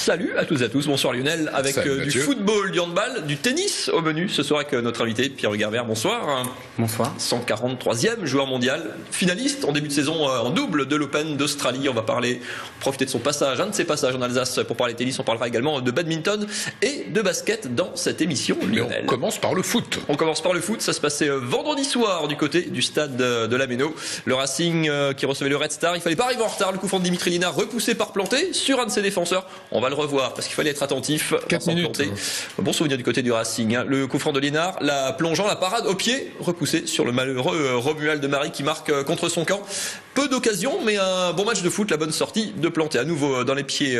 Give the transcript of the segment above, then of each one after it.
Salut à toutes et à tous, bonsoir Lionel, avec du football, du handball, du tennis au menu ce soir avec notre invité Pierre Hugues, bonsoir. Bonsoir. 143e joueur mondial, finaliste en début de saison en double de l'Open d'Australie. On va profiter de son passage, un de ses passages en Alsace pour parler tennis. On parlera également de badminton et de basket dans cette émission, Lionel. On commence par le foot. On commence par le foot, ça se passait vendredi soir du côté du stade de la Méno. Le Racing qui recevait le Red Star, il fallait pas arriver en retard, le coup franc de Dimitri Linard repoussé par Planté sur un de ses défenseurs. On va le revoir parce qu'il fallait être attentif. 4 minutes. Bon souvenir du côté du Racing. Le coup franc de Linard, la plongeant, la parade au pied, repoussée sur le malheureux Romuald de Marie qui marque contre son camp. Peu d'occasions, mais un bon match de foot, la bonne sortie de Planté. À nouveau dans les pieds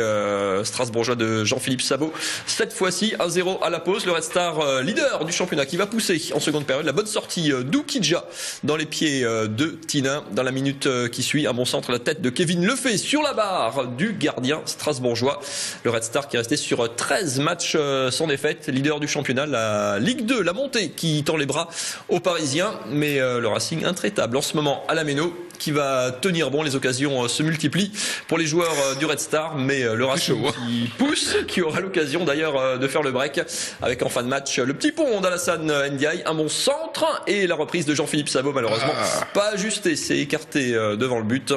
strasbourgeois de Jean-Philippe Sabot. Cette fois-ci, 1-0 à la pause. Le Red Star, leader du championnat, qui va pousser en seconde période. La bonne sortie d'Oukidja dans les pieds de Tinin. Dans la minute qui suit, un bon centre, la tête de Kevin Lefebvre sur la barre du gardien strasbourgeois. Le Red Star qui est resté sur 13 matchs sans défaite, leader du championnat, la Ligue 2, la montée qui tend les bras aux Parisiens, mais le Racing intraitable en ce moment à la Méno, qui va tenir bon, les occasions se multiplient pour les joueurs du Red Star, mais le Racing qui pousse, qui aura l'occasion d'ailleurs de faire le break avec en fin de match le petit pont d'Alassane Ndiaye, un bon centre et la reprise de Jean-Philippe Sabot malheureusement pas ajusté, c'est écarté devant le but.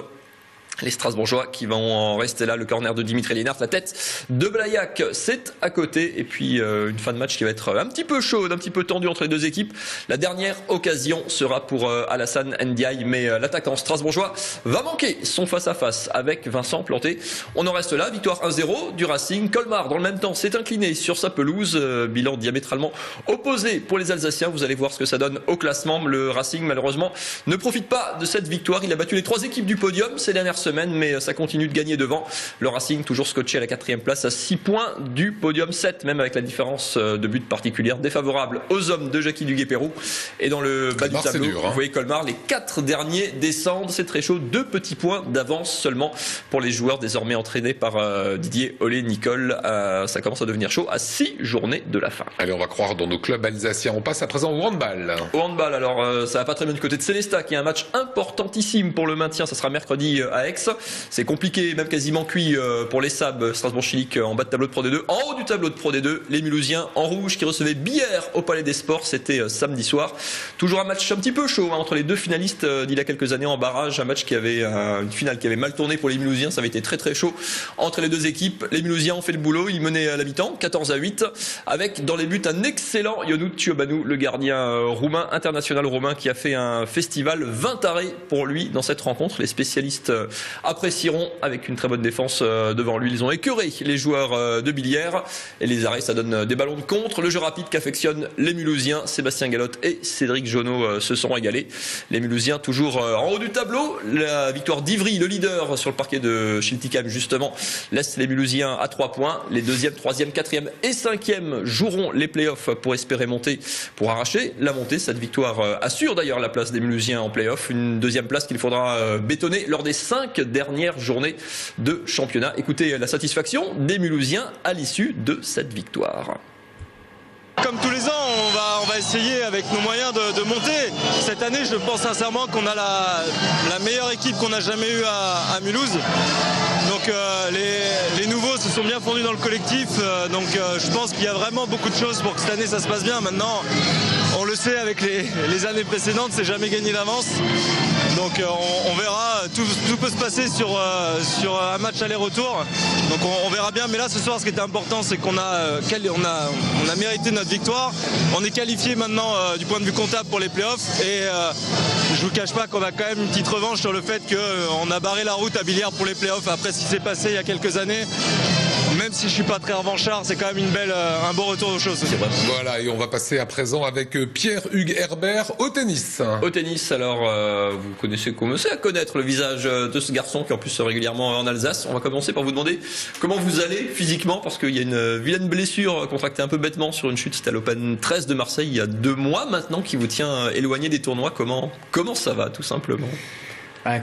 Les Strasbourgeois qui vont en rester là, le corner de Dimitri Linard, la tête de Blaillac, c'est à côté. Et puis une fin de match qui va être un petit peu chaude, un petit peu tendue entre les deux équipes. La dernière occasion sera pour Alassane Ndiaye, mais l'attaquant strasbourgeois va manquer son face-à-face avec Vincent Planté. On en reste là, victoire 1-0 du Racing. Colmar, dans le même temps, s'est incliné sur sa pelouse. Bilan diamétralement opposé pour les Alsaciens. Vous allez voir ce que ça donne au classement. Le Racing, malheureusement, ne profite pas de cette victoire. Il a battu les 3 équipes du podium ces dernières semaine, mais ça continue de gagner devant. Le Racing toujours scotché à la 4e place à 6 points du podium 7, même avec la différence de but particulière défavorable aux hommes de Jackie Duguay-Pérou. Et dans le bas du tableau, vous voyez Colmar, les 4 derniers descendent, c'est très chaud, 2 petits points d'avance seulement pour les joueurs désormais entraînés par Didier Olé-Nicole. Ça commence à devenir chaud à 6 journées de la fin. Allez, on va croire dans nos clubs alsaciens. On passe à présent au handball. Au handball, alors ça va pas très bien du côté de Célestat, qui a un match importantissime pour le maintien. Ça sera mercredi à Aix. C'est compliqué, même quasiment cuit pour les SAB Strasbourg-Chilic en bas de tableau de Pro D2. En haut du tableau de Pro D2, les Mulhousiens en rouge qui recevaient Billère au Palais des Sports. C'était samedi soir. Toujours un match un petit peu chaud entre les deux finalistes d'il y a quelques années en barrage. Un match qui avait une finale qui avait mal tourné pour les Mulhousiens. Ça avait été très très chaud entre les deux équipes. Les Mulhousiens ont fait le boulot. Ils menaient à la mi-temps 14-8 avec dans les buts un excellent Ionut Ciobanu, le gardien roumain, international roumain, qui a fait un festival 20 arrêts pour lui dans cette rencontre. Les spécialistes apprécieront avec une très bonne défense devant lui. Ils ont écœuré les joueurs de Billière et les arrêts ça donne des ballons de contre. Le jeu rapide qu'affectionnent les Mulhousiens, Sébastien Galotte et Cédric Jonot se sont régalés. Les Mulhousiens toujours en haut du tableau. La victoire d'Ivry, le leader sur le parquet de Schiltigheim justement, laisse les Mulhousiens à 3 points. Les 2e, 3e, 4e et 5e joueront les playoffs pour espérer monter, pour arracher la montée. Cette victoire assure d'ailleurs la place des Mulhousiens en playoffs. Une 2e place qu'il faudra bétonner lors des 5 dernières journées de championnat. Écoutez la satisfaction des Mulhousiens à l'issue de cette victoire. Comme tous les ans, on va essayer avec nos moyens de monter. Cette année, je pense sincèrement qu'on a la meilleure équipe qu'on a jamais eue à Mulhouse. Donc les nouveaux se sont bien fondus dans le collectif. Donc je pense qu'il y a vraiment beaucoup de choses pour que cette année ça se passe bien. Maintenant, on le sait avec les années précédentes, c'est jamais gagné d'avance. Donc on verra, tout peut se passer sur un match aller-retour. Donc on verra bien, mais là ce soir ce qui était important c'est qu'on a mérité notre victoire. On est qualifié maintenant du point de vue comptable pour les playoffs et je vous cache pas qu'on a quand même une petite revanche sur le fait qu'on a barré la route à Billière pour les playoffs après ce qui s'est passé il y a quelques années. Même si je suis pas très revanchard, c'est quand même un beau retour aux choses. Voilà, et on va passer à présent avec Pierre Hugues Herbert au tennis. Au tennis, alors vous commencez à connaître le visage de ce garçon qui est en plus régulièrement en Alsace. On va commencer par vous demander comment vous allez physiquement, parce qu'il y a une vilaine blessure contractée un peu bêtement sur une chute. C'était à l'Open 13 de Marseille il y a 2 mois maintenant qui vous tient éloigné des tournois. Comment ça va tout simplement?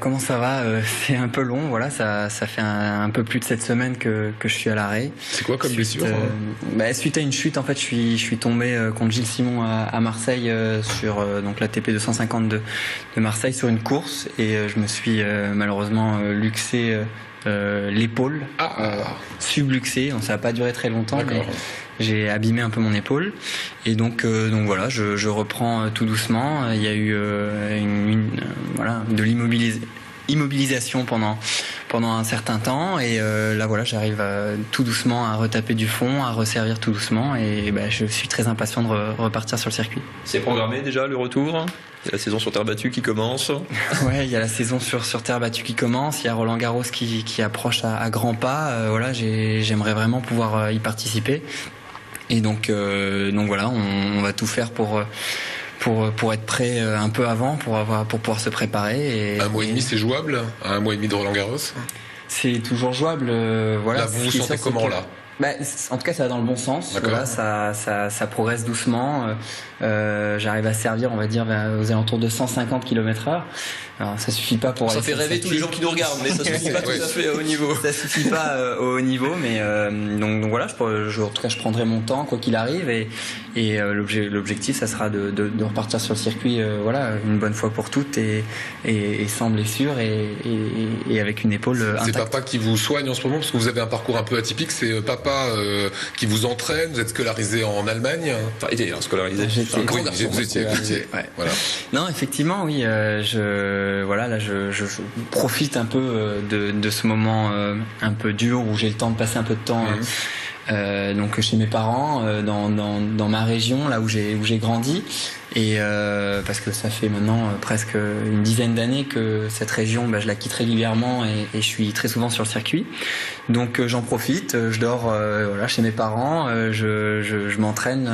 Comment ça va? C'est un peu long, voilà, ça fait un peu plus de 7 semaines que je suis à l'arrêt. C'est quoi comme blessure? Suite à une chute, en fait, je suis tombé contre Gilles Simon à Marseille sur donc la TP 250 de Marseille sur une course et je me suis malheureusement luxé l'épaule, subluxé. Donc ça n'a pas duré très longtemps, mais j'ai abîmé un peu mon épaule et donc voilà, je reprends tout doucement. Il y a eu de l'immobilisation pendant un certain temps et là voilà, j'arrive tout doucement à retaper du fond, à resservir tout doucement et je suis très impatient de repartir sur le circuit. C'est programmé déjà le retour? Il y a la saison sur terre battue qui commence. Ouais, il y a la saison sur terre battue qui commence. Il y a Roland Garros qui approche à grands pas. J'aimerais vraiment pouvoir y participer. Et donc voilà, on va tout faire pour être prêt un peu avant, pour pouvoir se préparer. Un mois et demi, c'est jouable? Un mois et demi de Roland Garros? C'est toujours jouable. Voilà. Là, vous vous sentez comment là? En tout cas, ça va dans le bon sens. Voilà, ça progresse doucement. J'arrive à servir, on va dire, aux alentours de 150 km/h. Alors, ça suffit pas pour. Ça fait rêver tous les gens qui nous regardent, mais ça suffit pas tout à fait au haut niveau. Ça suffit pas au haut niveau, mais donc voilà, en tout cas, je prendrai mon temps quoi qu'il arrive, et l'objectif, ça sera de repartir sur le circuit, une bonne fois pour toutes, et sans blessure, et avec une épaule intacte. C'est papa qui vous soigne en ce moment, parce que vous avez un parcours un peu atypique. C'est papa qui vous entraîne. Vous êtes scolarisé en Allemagne. Enfin, été scolarisé. Vous étiez. Ouais. Voilà. Non, effectivement, oui. Je profite un peu de ce moment un peu dur où j'ai le temps de passer un peu de temps donc chez mes parents dans ma région, là où j'ai grandi, et parce que ça fait maintenant presque une dizaine d'années que cette région, je la quitte régulièrement et je suis très souvent sur le circuit. Donc j'en profite, je dors chez mes parents, je m'entraîne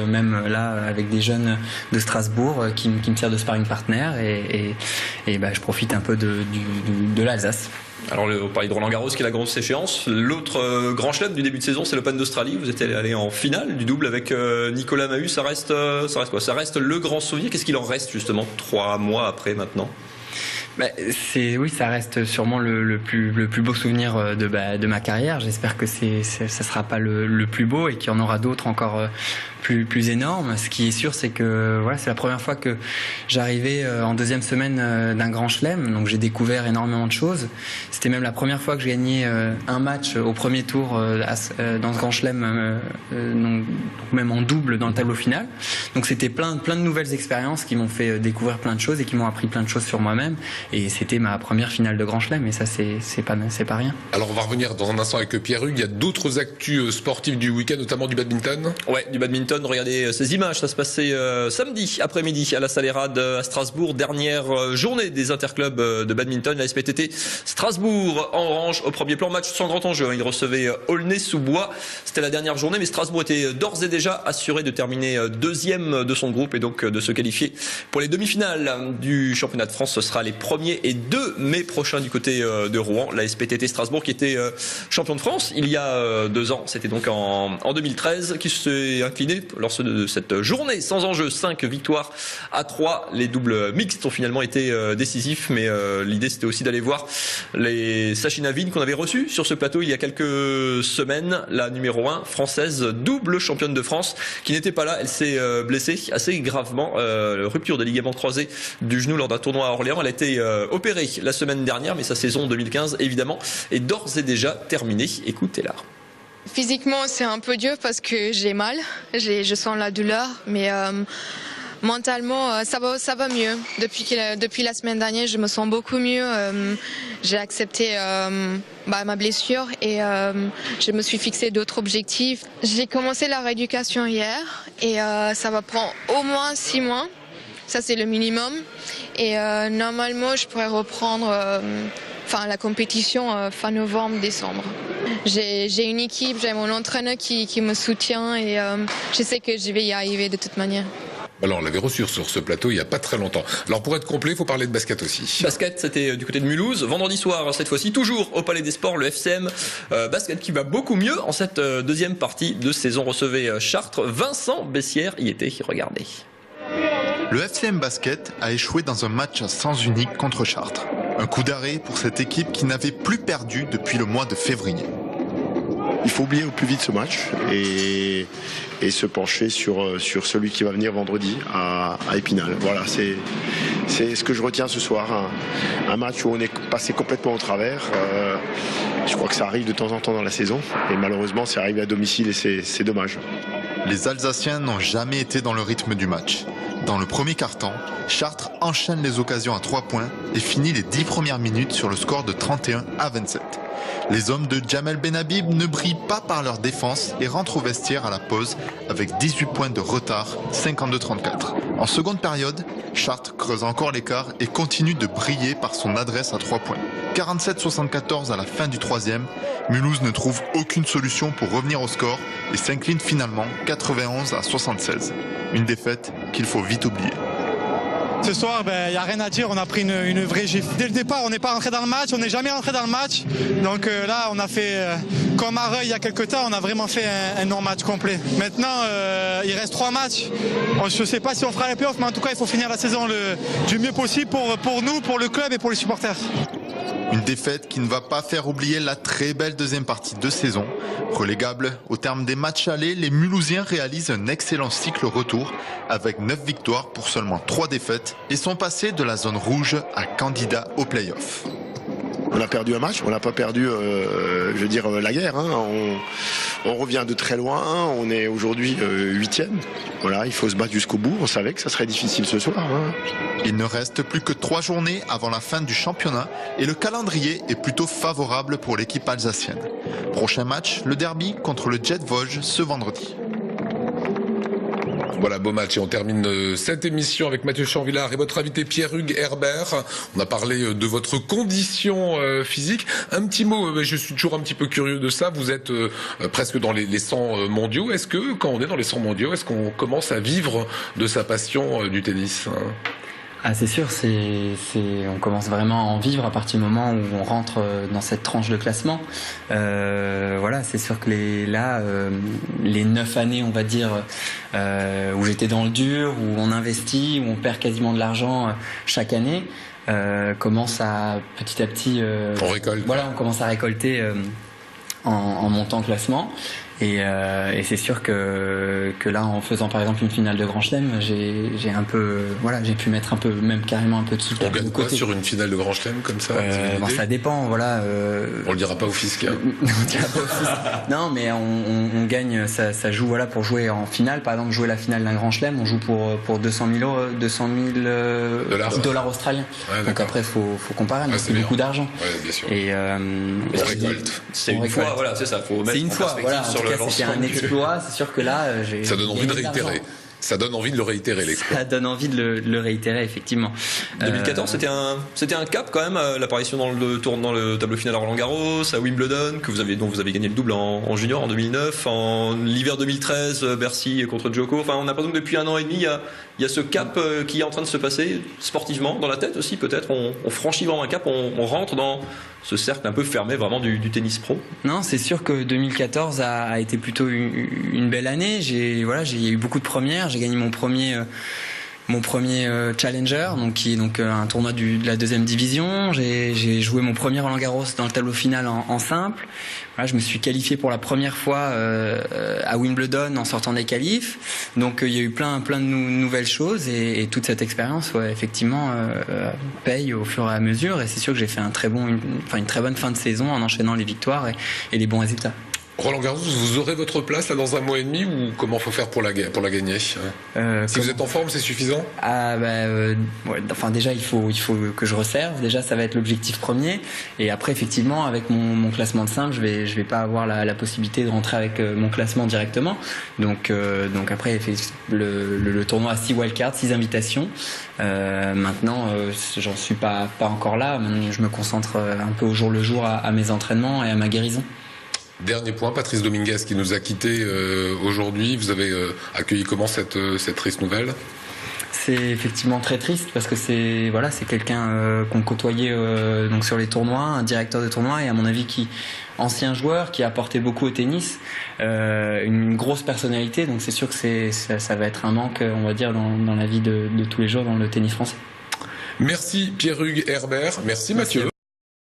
même là avec des jeunes de Strasbourg qui me servent de sparring partner et je profite un peu de l'Alsace. Alors on parlait de Roland Garros qui est la grosse échéance. L'autre grand chelem du début de saison, c'est l'Open d'Australie. Vous êtes allé en finale du double avec Nicolas Mahut. Ça reste quoi? Ça reste le grand souvenir. Qu'est-ce qu'il en reste justement 3 mois après maintenant? Ça reste sûrement le plus beau souvenir de ma carrière. J'espère que ça sera pas le plus beau et qu'il y en aura d'autres encore plus énormes. Ce qui est sûr, c'est que c'est la première fois que j'arrivais en deuxième semaine d'un grand chelem. Donc j'ai découvert énormément de choses. C'était même la première fois que je gagnais un match au premier tour dans ce grand chelem, donc même en double dans le tableau final. Donc c'était plein de nouvelles expériences qui m'ont fait découvrir plein de choses et qui m'ont appris plein de choses sur moi-même. Et c'était ma première finale de grand chelem, et ça c'est pas rien. Alors on va revenir dans un instant avec Pierre Hugues. Il y a d'autres actus sportifs du week-end, notamment du badminton. Ouais, du badminton. Regardez ces images, ça se passait samedi après-midi à la Salérade à Strasbourg, dernière journée des interclubs de badminton. La SPTT Strasbourg en orange au premier plan, match sans grand enjeu. Il recevait Aulnay-sous-Bois. C'était la dernière journée, mais Strasbourg était d'ores et déjà assuré de terminer deuxième de son groupe et donc de se qualifier pour les demi-finales du championnat de France. Ce sera les 1er et 2 mai prochains du côté de Rouen. La SPTT Strasbourg qui était champion de France il y a 2 ans, c'était donc en 2013, qui s'est incliné lors de cette journée sans enjeu. 5 victoires à 3. Les doubles mixtes ont finalement été décisifs, mais l'idée c'était aussi d'aller voir les Sachina Vin qu'on avait reçus sur ce plateau il y a quelques semaines, la numéro 1 française, double championne de France, qui n'était pas là. Elle s'est blessée assez gravement, rupture des ligaments croisés du genou lors d'un tournoi à Orléans. Elle a été opérée la semaine dernière, mais sa saison 2015 évidemment est d'ores et déjà terminée. Écoutez-la. Physiquement, c'est un peu dur parce que j'ai mal, je sens la douleur, mais mentalement, ça va mieux. Depuis la semaine dernière, je me sens beaucoup mieux. J'ai accepté ma blessure et je me suis fixé d'autres objectifs. J'ai commencé la rééducation hier et ça va prendre au moins 6 mois. Ça, c'est le minimum. Et normalement, je pourrais reprendre la compétition fin novembre-décembre. J'ai une équipe, j'ai mon entraîneur qui me soutient et je sais que je vais y arriver de toute manière. Alors, on l'avait reçu sur ce plateau il n'y a pas très longtemps. Alors, pour être complet, il faut parler de basket aussi. Basket, c'était du côté de Mulhouse. Vendredi soir, cette fois-ci, toujours au Palais des Sports, le FCM basket qui va beaucoup mieux en cette deuxième partie de saison. Recevait Chartres. Vincent Bessières y était. Regardez. le FCM Basket a échoué dans un match à sens unique contre Chartres. Un coup d'arrêt pour cette équipe qui n'avait plus perdu depuis le mois de février. Il faut oublier au plus vite ce match et se pencher sur celui qui va venir vendredi à Épinal. Voilà, c'est ce que je retiens ce soir. Un match où on est passé complètement au travers. Je crois que ça arrive de temps en temps dans la saison et malheureusement c'est arrivé à domicile et c'est dommage. Les Alsaciens n'ont jamais été dans le rythme du match. Dans le premier quart-temps, Chartres enchaîne les occasions à 3 points et finit les 10 premières minutes sur le score de 31-27. Les hommes de Jamel Benhabib ne brillent pas par leur défense et rentrent au vestiaire à la pause avec 18 points de retard, 52-34. En seconde période, Chartres creuse encore l'écart et continue de briller par son adresse à 3 points. 47-74 à la fin du troisième, Mulhouse ne trouve aucune solution pour revenir au score et s'incline finalement 91-76. Une défaite qu'il faut vite oublier. Ce soir, il n'y a rien à dire, on a pris une vraie gifle. Dès le départ, on n'est pas rentré dans le match, on n'est jamais rentré dans le match. Donc là, on a fait, comme à Reuil il y a quelques temps, on a vraiment fait un non-match complet. Maintenant, il reste 3 matchs. Je ne sais pas si on fera les playoffs, mais en tout cas, il faut finir la saison du mieux possible pour nous, pour le club et pour les supporters. Une défaite qui ne va pas faire oublier la très belle deuxième partie de saison. Relégables, au terme des matchs allés, les Mulhousiens réalisent un excellent cycle retour avec 9 victoires pour seulement 3 défaites et sont passés de la zone rouge à candidat aux playoffs. On a perdu un match, on n'a pas perdu, la guerre. On revient de très loin, on est aujourd'hui 8e. Voilà, il faut se battre jusqu'au bout. On savait que ça serait difficile ce soir. Il ne reste plus que 3 journées avant la fin du championnat et le calendrier est plutôt favorable pour l'équipe alsacienne. Prochain match, le derby contre le Jet Vosges ce vendredi. Voilà, beau match. Et on termine cette émission avec Mathieu Chanvillard et votre invité Pierre-Hugues Herbert. On a parlé de votre condition physique. Un petit mot, je suis toujours un petit peu curieux de ça. Vous êtes presque dans les 100 mondiaux. Est-ce que, quand on est dans les 100 mondiaux, est-ce qu'on commence à vivre de sa passion du tennis ? Ah, c'est sûr, on commence vraiment à en vivre à partir du moment où on rentre dans cette tranche de classement. Voilà, c'est sûr que les 9 années, on va dire, où j'étais dans le dur, où on investit, où on perd quasiment de l'argent chaque année, commence à petit à petit. On récolte. Voilà, on commence à récolter en montant le classement. Et c'est sûr que là, en faisant par exemple une finale de Grand Chelem, j'ai un peu, j'ai pu mettre un peu, même carrément un peu de sous. On gagne quoi sur une finale de Grand Chelem comme ça ça dépend, voilà. On le dira pas au fisc. Hein. On dira pas au fisc. Non, mais on gagne, ça joue pour jouer en finale. Par exemple, jouer la finale d'un Grand Chelem, on joue pour 200 000 dollars australiens. Ouais, donc après, faut comparer, mais c'est beaucoup d'argent. Ouais, bien sûr. Et on récolte. C'est une fois, voilà, c'est ça. Faut mettre c'est une fois, voilà. Sur le c'était un exploit, c'est sûr que là, ça donne envie de réitérer. Ça donne envie de le réitérer, l'exploit. Ça donne envie de le réitérer, effectivement. 2014, c'était un cap quand même, l'apparition dans le tableau final à Roland-Garros, à Wimbledon, dont vous avez gagné le double en junior en 2009, en l'hiver 2013, Bercy contre Djoko. Enfin, on a l'impression que depuis 1 an et demi, il y a ce cap qui est en train de se passer sportivement, dans la tête aussi peut-être. On franchit vraiment un cap, on rentre dans ce cercle un peu fermé vraiment du tennis pro. Non, c'est sûr que 2014 a été plutôt une belle année. J'ai eu beaucoup de premières. J'ai gagné mon premier Challenger, qui est un tournoi de la 2e division. J'ai joué mon premier Roland-Garros dans le tableau final en simple. Voilà, je me suis qualifié pour la première fois à Wimbledon en sortant des qualifs. Donc il y a eu plein de nouvelles choses et toute cette expérience, effectivement, paye au fur et à mesure. Et c'est sûr que j'ai fait une très bonne fin de saison en enchaînant les victoires et les bons résultats. Roland Garros, vous aurez votre place là dans 1 mois et demi ou comment faut faire pour la gagner Si vous êtes en forme, c'est suffisant déjà il faut que je resserve. Déjà, ça va être l'objectif premier. Et après, effectivement, avec mon classement de simple, je vais pas avoir la possibilité de rentrer avec mon classement directement. Donc après, le tournoi à 6 wildcards, 6 invitations. Maintenant, j'en suis pas encore là. Je me concentre un peu au jour le jour à mes entraînements et à ma guérison. Dernier point, Patrice Dominguez qui nous a quittés aujourd'hui. Vous avez accueilli comment cette triste nouvelle ? C'est effectivement très triste parce que c'est quelqu'un qu'on côtoyait sur les tournois, un directeur de tournoi et à mon avis qui ancien joueur qui a apporté beaucoup au tennis, une grosse personnalité. Donc c'est sûr que ça va être un manque, on va dire, dans la vie de tous les jours dans le tennis français. Merci Pierre-Hugues Herbert, merci Mathieu.